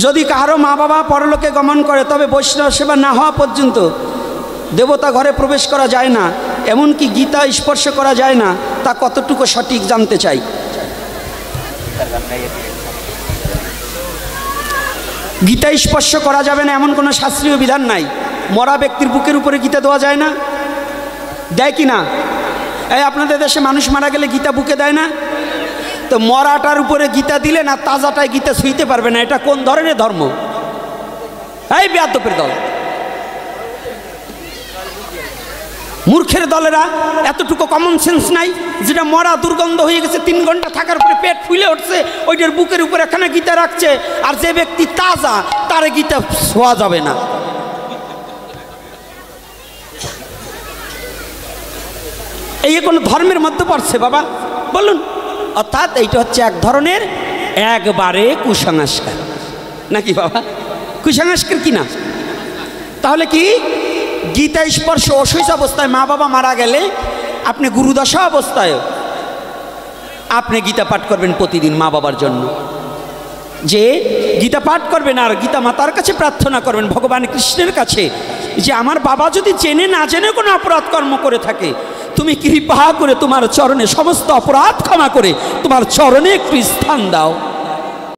যদি কারো মা বাবা পরলোকে গমন করে তবে বৈষ্ণব সেবা না হওয়া পর্যন্ত দেবতা ঘরে প্রবেশ করা যায় না, এমনকি গীতা স্পর্শ করা যায় না, তা কতটুকু সঠিক জানতে চাই। গীতা স্পর্শ করা যাবে না এমন কোনো শাস্ত্রীয় বিধান নাই। মরা ব্যক্তির বুকের উপরে গীতা দেওয়া যায় না? দেয় কি না? এই আপনাদের দেশে মানুষ মারা গেলে গীতা বুকে দেয় না? তো মরাটার উপরে গীতা দিলে না তাজাটায় গীতা ছুঁইতে পারবে না, এটা কোন ধরনের ধর্ম? এই বেয়াদবের দল, মূর্খের দলেরা এতটুকু কমন সেন্স নাই? যেটা মরা দুর্গন্ধ হয়ে গেছে 3 ঘন্টা থাকার পরে পেট ফুলে উঠছে, ওইটার বুকের উপরে এখানে গীতা রাখছে, আর যে ব্যক্তি তাজা তারে গীতা ছোঁয়া যাবে না। এই কোন ধর্মের মধ্যে পড়ছে বাবা বলুন? অর্থাৎ এইটা হচ্ছে এক ধরনের একবারে কুসংস্কার, নাকি বাবা? কুসংস্কার কি না? তাহলে কি গীতা স্পর্শ অশৈশ অবস্থায় মা বাবা মারা গেলে আপনি গুরুদশা অবস্থায় আপনি গীতা পাঠ করবেন প্রতিদিন মা বাবার জন্য, যে গীতা পাঠ করবেন আর গীতা মাতার কাছে প্রার্থনা করবেন ভগবান কৃষ্ণের কাছে, যে আমার বাবা যদি জেনে না জেনে কোনো অপরাধ কর্ম করে থাকে, তুমি কৃপা করে তোমার চরণে সমস্ত অপরাধ ক্ষমা করে তোমার চরণে একটু স্থান দাও।